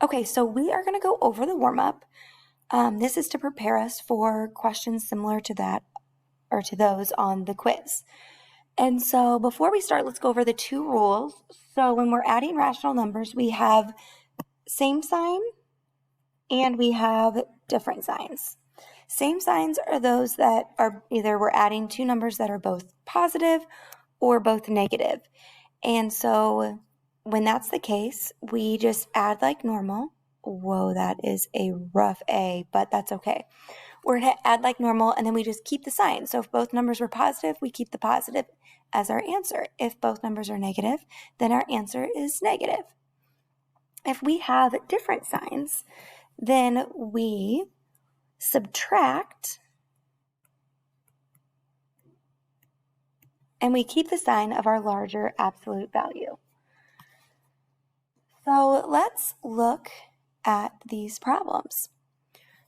Okay, so we are going to go over the warm-up. This is to prepare us for questions similar to that or to those on the quiz. And so before we start, let's go over the two rules. So when we're adding rational numbers, we have same sign and we have different signs. Same signs are those that are either we're adding two numbers that are both positive or both negative. And so when that's the case, we just add like normal. Whoa, that is a rough A, but that's okay. We're going to add like normal, and then we just keep the sign. So if both numbers were positive, we keep the positive as our answer. If both numbers are negative, then our answer is negative. If we have different signs, then we subtract and we keep the sign of our larger absolute value. So let's look at these problems.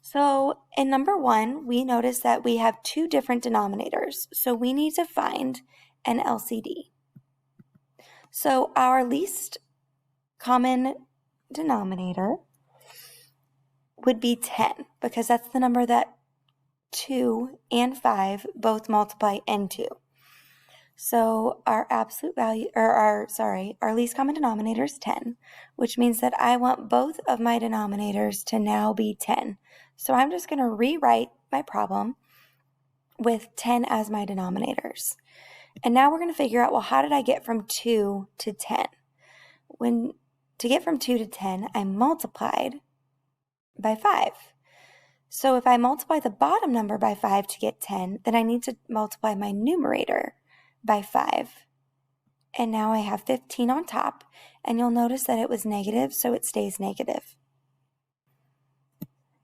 So in number 1, we notice that we have two different denominators. So we need to find an LCD. So our least common denominator would be 10 because that's the number that 2 and 5 both multiply into. So our absolute value, or our least common denominator is 10, which means that I want both of my denominators to now be 10. So I'm just going to rewrite my problem with 10 as my denominators. And now we're going to figure out, well, how did I get from 2 to 10? To get from 2 to 10, I multiplied by 5. So if I multiply the bottom number by 5 to get 10, then I need to multiply my numerator by 5. And now I have 15 on top, and you'll notice that it was negative, so it stays negative.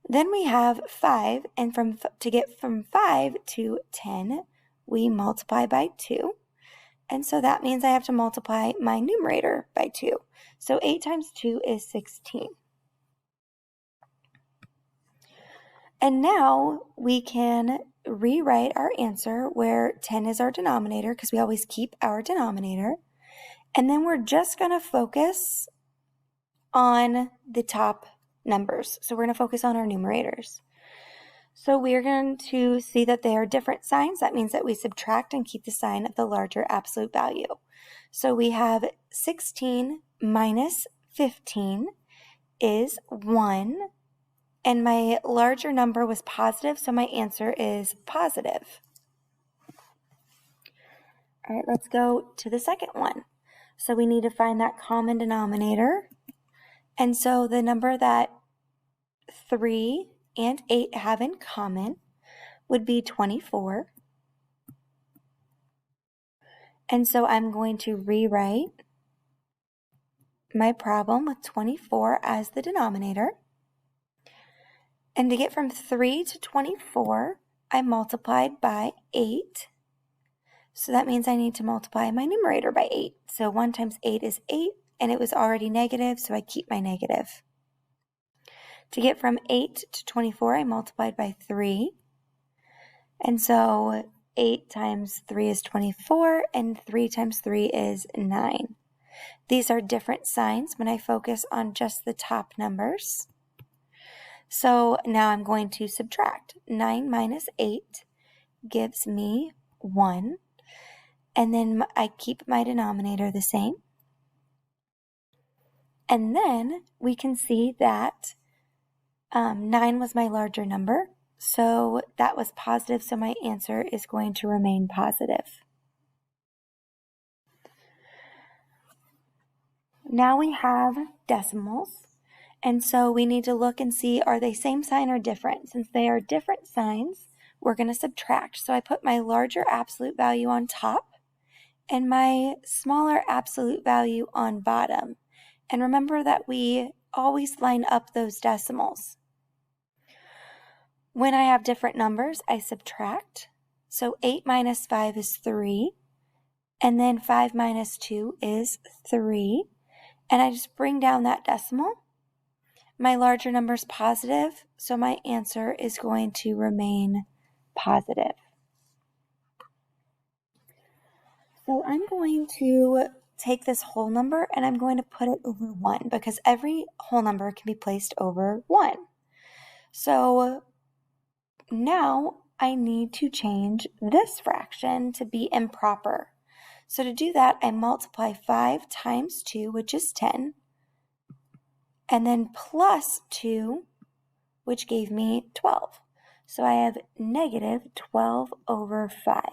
Then we have 5, and to get from 5 to 10, we multiply by 2. And so that means I have to multiply my numerator by 2. So 8 times 2 is 16. And now we can rewrite our answer where 10 is our denominator because we always keep our denominator. And then we're just going to focus on the top numbers. So we're going to focus on our numerators. So we're going to see that they are different signs. That means that we subtract and keep the sign of the larger absolute value. So we have 16 minus 15 is 1. And my larger number was positive, so my answer is positive. All right, let's go to the second one. So we need to find that common denominator. And so the number that 3 and 8 have in common would be 24. And so I'm going to rewrite my problem with 24 as the denominator. And to get from 3 to 24, I multiplied by 8. So that means I need to multiply my numerator by 8. So 1 times 8 is 8, and it was already negative, so I keep my negative. To get from 8 to 24, I multiplied by 3. And so 8 times 3 is 24, and 3 times 3 is 9. These are different signs when I focus on just the top numbers. So now I'm going to subtract. 9 minus 8 gives me 1. And then I keep my denominator the same. And then we can see that 9 was my larger number. So that was positive, so my answer is going to remain positive. Now we have decimals. And so we need to look and see, are they same sign or different? Since they are different signs, we're going to subtract. So I put my larger absolute value on top and my smaller absolute value on bottom. And remember that we always line up those decimals. When I have different numbers, I subtract. So 8 minus 5 is 3. And then 5 minus 2 is 3. And I just bring down that decimal. My larger number is positive, so my answer is going to remain positive. So I'm going to take this whole number and I'm going to put it over 1 because every whole number can be placed over 1. So now I need to change this fraction to be improper. So to do that, I multiply 5 times 2, which is 10, and then plus 2, which gave me 12. So I have negative 12 over 5.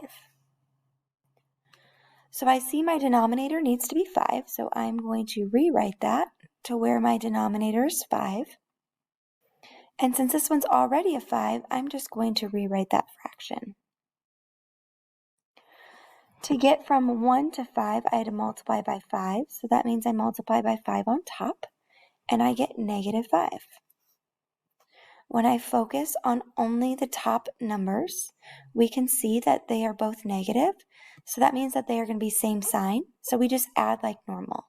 So I see my denominator needs to be 5, so I'm going to rewrite that to where my denominator is 5. And since this one's already a 5, I'm just going to rewrite that fraction. To get from 1 to 5, I had to multiply by 5, so that means I multiply by 5 on top, and I get negative 5. When I focus on only the top numbers, we can see that they are both negative, so that means that they are going to be same sign, so we just add like normal.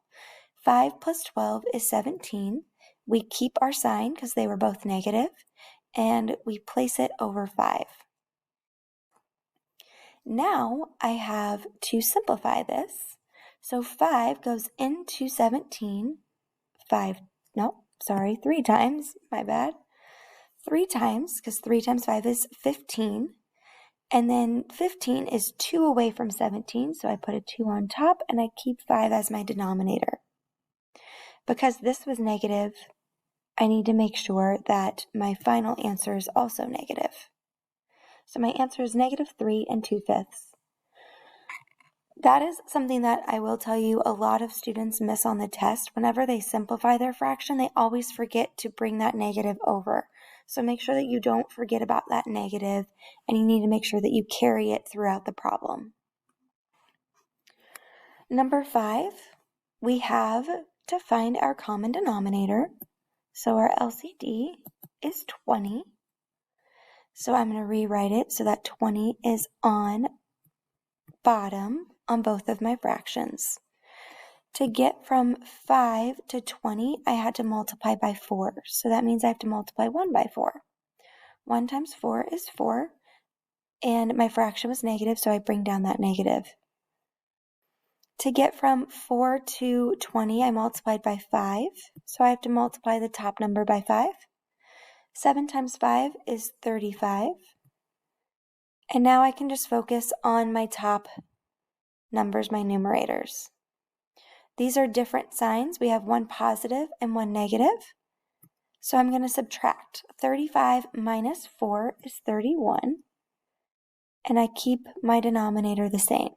5 plus 12 is 17. We keep our sign because they were both negative, and we place it over 5. Now I have to simplify this. So 5 goes into 17, 3 times, my bad. 3 times, because 3 times 5 is 15. And then 15 is 2 away from 17, so I put a 2 on top, and I keep 5 as my denominator. Because this was negative, I need to make sure that my final answer is also negative. So my answer is negative 3 2/5. That is something that I will tell you a lot of students miss on the test. Whenever they simplify their fraction, they always forget to bring that negative over. So make sure that you don't forget about that negative, and you need to make sure that you carry it throughout the problem. Number 5, we have to find our common denominator. So our LCD is 20. So I'm going to rewrite it so that 20 is on bottom on both of my fractions. To get from 5 to 20, I had to multiply by 4. So that means I have to multiply 1 by 4. 1 times 4 is 4, and my fraction was negative, so I bring down that negative. To get from 4 to 20, I multiplied by 5, so I have to multiply the top number by 5. 7 times 5 is 35. And now I can just focus on my top numbers, my numerators. These are different signs. We have one positive and one negative. So I'm going to subtract. 35 minus 4 is 31. And I keep my denominator the same.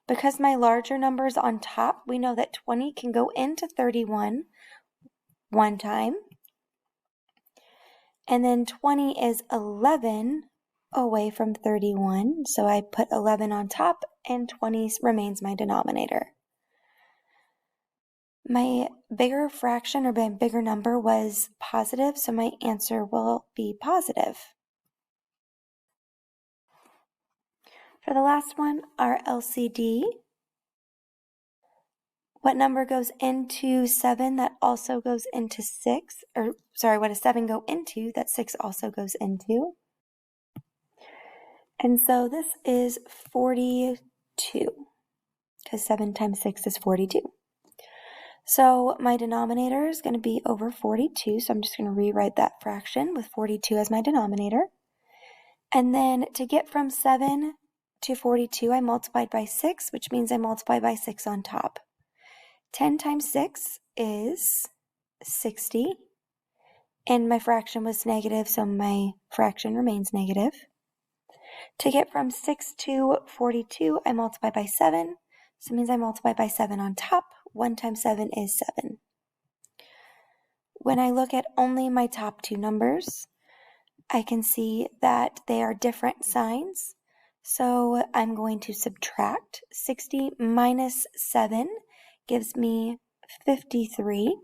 Because my larger number is on top, we know that 20 can go into 31 one time. And then 20 is 11 away from 31. So I put 11 on top, and 20 remains my denominator. My bigger fraction or my bigger number was positive, so my answer will be positive. For the last one, our LCD. What number goes into 7 that also goes into 6? What does 7 go into that 6 also goes into? And so this is 42, because 7 times 6 is 42. So my denominator is going to be over 42, so I'm just going to rewrite that fraction with 42 as my denominator. And then to get from 7 to 42, I multiplied by 6, which means I multiply by 6 on top. 10 times 6 is 60, and my fraction was negative, so my fraction remains negative. To get from 6 to 42, I multiply by 7, so it means I multiply by 7 on top. 1 times 7 is 7. When I look at only my top two numbers, I can see that they are different signs. So I'm going to subtract. 60 minus 7 gives me 53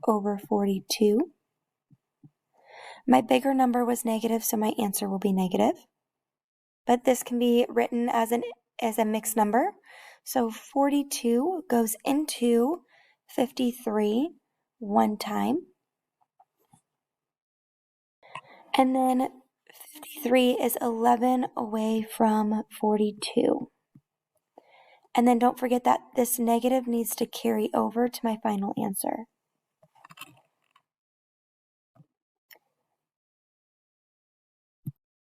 over 42. My bigger number was negative, so my answer will be negative. But this can be written as a mixed number. So 42 goes into 53 one time. And then 53 is 11 away from 42. And then don't forget that this negative needs to carry over to my final answer.